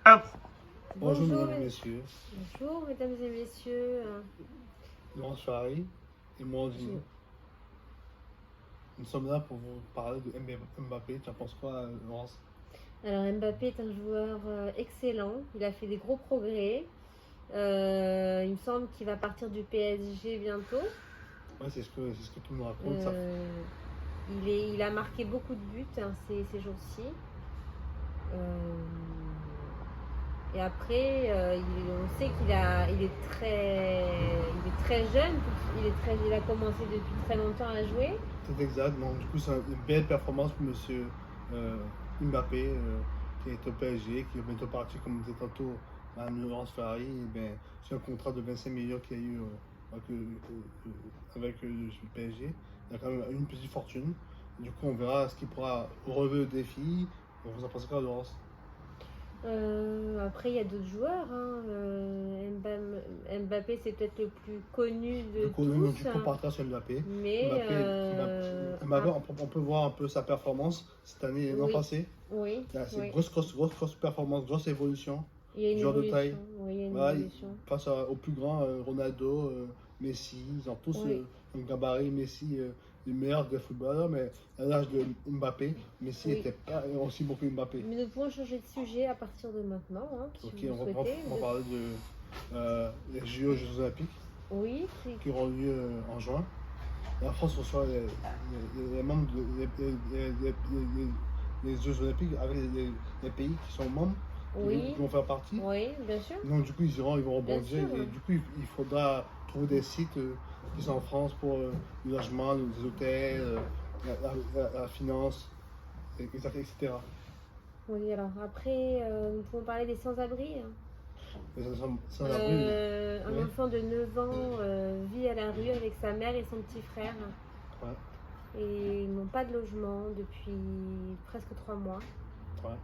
Bonjour, Bonjour, mesdames et messieurs. bonjour mesdames et messieurs. Laurence Ferrari et moi aussi. Nous sommes là pour vous parler de Mbappé. Tu en penses quoi, Laurence? Alors Mbappé est un joueur excellent, il a fait des gros progrès. Il me semble qu'il va partir du PSG bientôt. Ouais, c'est ce que tout le monde raconte. Ça. Il a marqué beaucoup de buts ces jours-ci. Et après, on sait il est très jeune. Il a commencé depuis très longtemps à jouer. C'est exact. Donc, du coup, c'est une belle performance pour monsieur Mbappé, qui est au PSG, qui est bientôt parti, comme disait tantôt Mme Laurence Ferrari. Et ben, c'est un contrat de 25 millions qu'il y a eu avec le PSG. Il y a quand même une petite fortune. Du coup, on verra ce qu'il pourra relever le défi. Vous en pensez quoi, Laurence? Après, il y a d'autres joueurs. Mbappé, c'est peut-être le plus connu de tous. Du coup, on partira sur Mbappé. Mais Mbappé, on peut voir un peu sa performance cette année et l'an oui, passé. oui, C'est oui. grosse performance, grosse évolution. Il y a une Joueur de évolution. taille. Oui, il y a une Voilà, évolution. face au plus grand, Ronaldo, Messi, ils ont tous Oui. un gabarit. Messi, le meilleur des footballeurs, mais à l'âge de Mbappé, Messi Oui. n'était pas aussi bon que Mbappé. Mais nous pouvons changer de sujet à partir de maintenant, si Ok, vous souhaitez. on va parler des Jeux Olympiques Oui, qui auront lieu en juin. La France reçoit les membres les Jeux Olympiques avec les pays qui sont membres, oui, qui vont faire partie. oui, bien sûr. Donc du coup ils vont Bien rebondir sûr. et du coup il faudra trouver des sites qui sont en France pour le logement, les hôtels, la finance, etc. Oui, alors après, nous pouvons parler des sans-abri. Mais sans abri, Un oui. enfant de 9 ans vit à la rue avec sa mère et son petit frère. Ouais, Et ils n'ont pas de logement depuis presque 3 mois. ouais,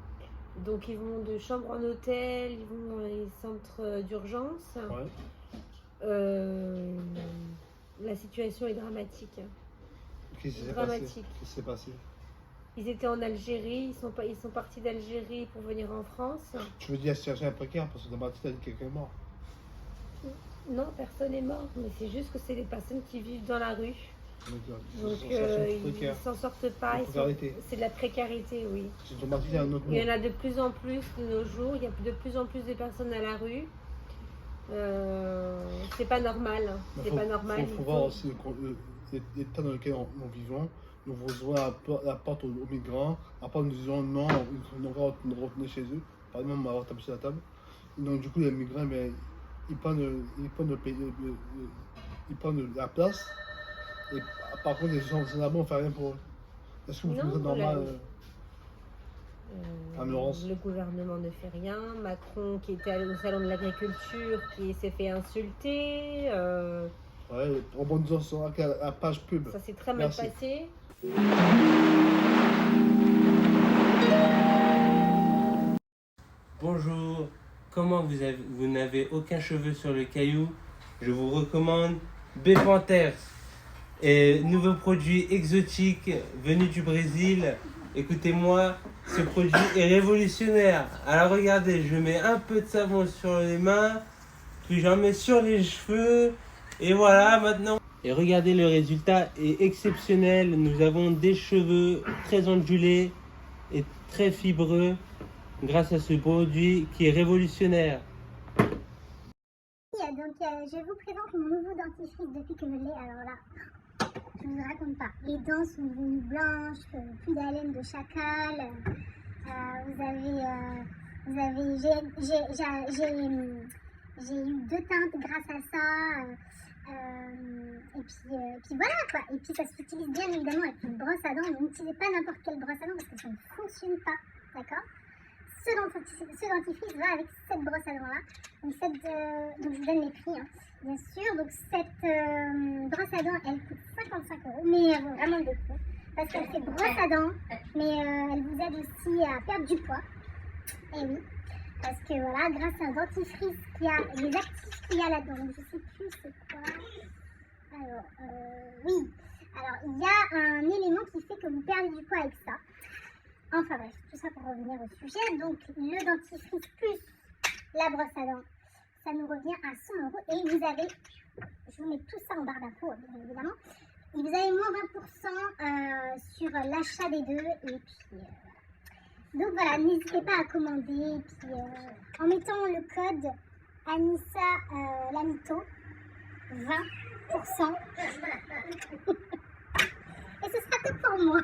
Donc ils vont de chambre en hôtel, ils vont dans les centres d'urgence. ouais. La situation est dramatique. Qu'est-ce qui s'est passé? Dramatique. Qu'est-ce qui s'est passé? Ils étaient en Algérie, ils sont partis d'Algérie pour venir en France. Tu veux dire la situation est précaire parce que dans ma tête, elle dit quelqu'un est mort. Non, personne n'est mort, mais c'est juste que c'est des personnes qui vivent dans la rue. Donc ils s'en sortent pas. C'est de la précarité, oui. Il y en a de plus en plus de nos jours. Il y a de plus en plus de personnes à la rue. C'est pas normal. C'est pas normal. Il faut voir aussi l'état dans lequel nous vivons. Nous ouvrons la porte aux migrants. Après, nous disons non, ils va retourner chez eux. Par exemple, on va avoir tapé sur la table. Et donc, du coup, les migrants, mais, ils prennent la place. Et par contre, les gens là-bas, on ne fait rien pour eux. Est-ce que vous trouvez ça normal, Laurence? Le gouvernement ne fait rien. Macron, qui était allé au salon de l'agriculture, qui s'est fait insulter. Ouais, rebondissons sur la page pub. Ça s'est très mal passé. Bonjour, comment vous n'avez aucun cheveu sur le caillou? Je vous recommande Bepanther, nouveau produit exotique venu du Brésil. Écoutez-moi, ce produit est révolutionnaire. Alors regardez, je mets un peu de savon sur les mains, puis j'en mets sur les cheveux, et voilà maintenant. Et regardez, le résultat est exceptionnel. Nous avons des cheveux très ondulés et très fibreux grâce à ce produit qui est révolutionnaire. Donc je vous présente mon nouveau dentifrice depuis que je l'ai. Alors là, je ne vous raconte pas. Les dents sont devenues blanches, plus d'haleine de chacal. J'ai eu 2 teintes grâce à ça. Et puis voilà quoi. Et puis ça s'utilise bien évidemment avec une brosse à dents. Mais n'utilisez pas n'importe quelle brosse à dents parce que ça ne fonctionne pas. D'accord? Ce dentifrice va avec cette brosse à dents là. Donc je vous donne les prix, bien sûr. Donc cette brosse à dents, elle coûte 55 €, mais elle vaut vraiment le coup parce qu'elle fait brosse à dents, mais elle vous aide aussi à perdre du poids. Et oui, parce que voilà, grâce à un dentifrice qui a les actifs qu'il y a là-dedans, je sais plus c'est quoi. Alors oui, alors il y a un élément qui fait que vous perdez du poids avec ça. Enfin bref, tout ça pour revenir au sujet. Donc le dentifrice plus la brosse à dents. Ça nous revient à 100 € et vous avez, je vous mets tout ça en barre d'infos bien évidemment, et vous avez moins 20% sur l'achat des deux et puis donc voilà, n'hésitez pas à commander et puis en mettant le code Anissa Lamito 20% et ce sera tout pour moi.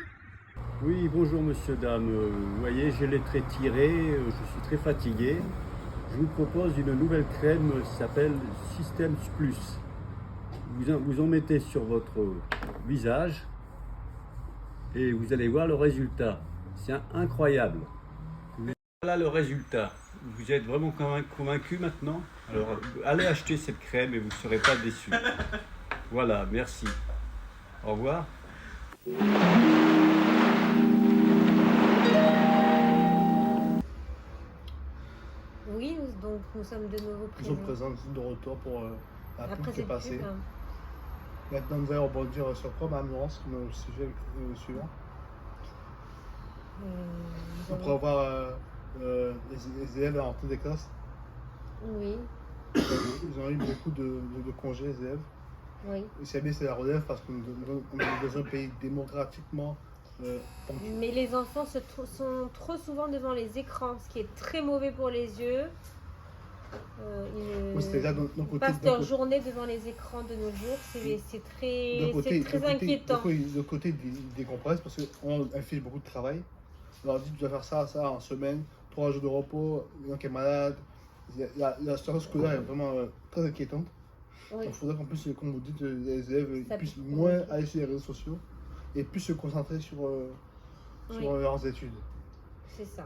Oui, bonjour monsieur, dame. Vous voyez, j'ai les traits tirés, je suis très fatigué. Je vous propose une nouvelle crème qui s'appelle Systems Plus. Vous en mettez sur votre visage et vous allez voir le résultat. C'est incroyable. Voilà le résultat. Vous êtes vraiment convaincu maintenant? Alors allez acheter cette crème et vous ne serez pas déçus. Voilà, merci. Au revoir. Oui, donc nous sommes de nouveau présents. Nous sommes présents de retour pour la pub qui est passée. Pub, hein. Maintenant, nous allons rebondir sur quoi, Mme Laurence, le sujet suivant. On pourrait voir les élèves en rentrée des classes. Oui. Ils ont eu beaucoup de congés, les élèves. Oui. Et c'est bien, c'est la relève parce qu'on est dans un pays démographiquement ponctué. Mais les enfants sont trop souvent devant les écrans, ce qui est très mauvais pour les yeux. Ils passent leur journée devant les écrans de nos jours, c'est très inquiétant. Le côté décompresse parce qu'on fait beaucoup de travail. On leur dit tu dois faire ça en semaine, 3 jours de repos, il y en a qui est malade. La situation scolaire est vraiment très inquiétante. Oui. Il faudrait qu'on puisse, comme vous dites, les élèves puissent moins aller sur les réseaux sociaux et plus se concentrer sur leurs études. C'est ça.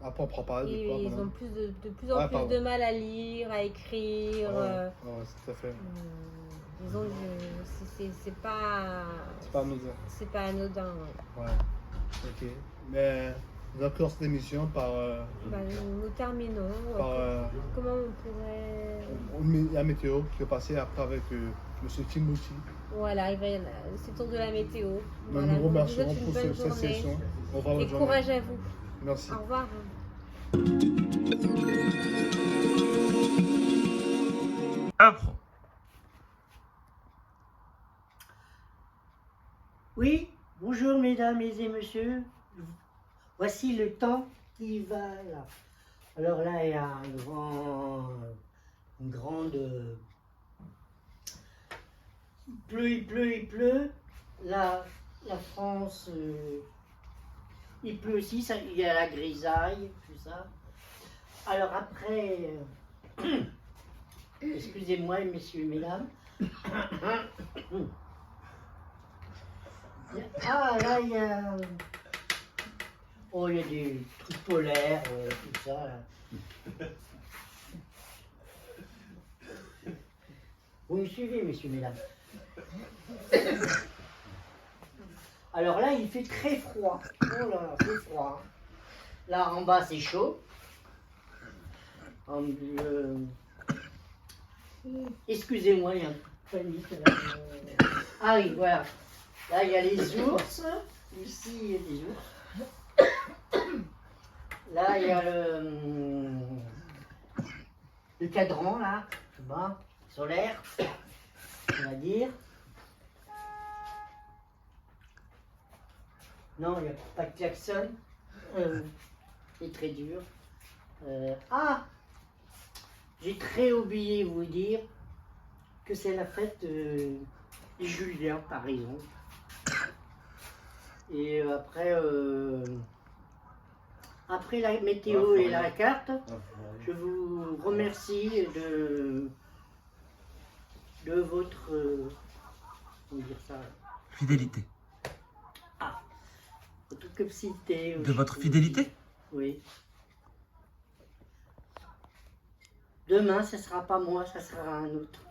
Après, on prend pas de quoi. Ils ont de plus en plus de mal à lire, à écrire. C'est tout à fait. Disons que c'est pas. C'est pas anodin. C'est pas anodin. Ouais. Ok. Mais nous allons clore cette émission par. Nous terminons. Comment on pourrait. Il y a la météo qui va passer après avec M. Timothy. Voilà, c'est le tour de la météo. Nous nous remercions pour cette session. Au revoir. Et courage à vous. Merci. Au revoir. Apprends. Oui, bonjour mesdames et messieurs. Voici le temps qui va là. Alors là, il y a une grande... Il pleut. La France, il pleut aussi, il y a la grisaille, tout ça. Alors après, excusez-moi messieurs et mesdames. Ah là, il y a des trucs polaires, tout ça. Là. Vous me suivez, messieurs, mesdames? Alors là, il fait très froid. Oh là, c'est froid. Là, en bas, c'est chaud. Excusez-moi, il y a un peu de panique. Là. Ah oui, voilà. Là, il y a les ours. Ici, il y a des ours. Là, il y a le cadran, là, tout bas, solaire, on va dire. Non, il n'y a pas de klaxon. C'est très dur. J'ai très oublié de vous dire que c'est la fête de Julien, par exemple. Et après la météo et la carte, je vous remercie de votre comment dire ça, fidélité. Votre capacité. De votre fidélité? Oui. Demain, ce ne sera pas moi, ça sera un autre.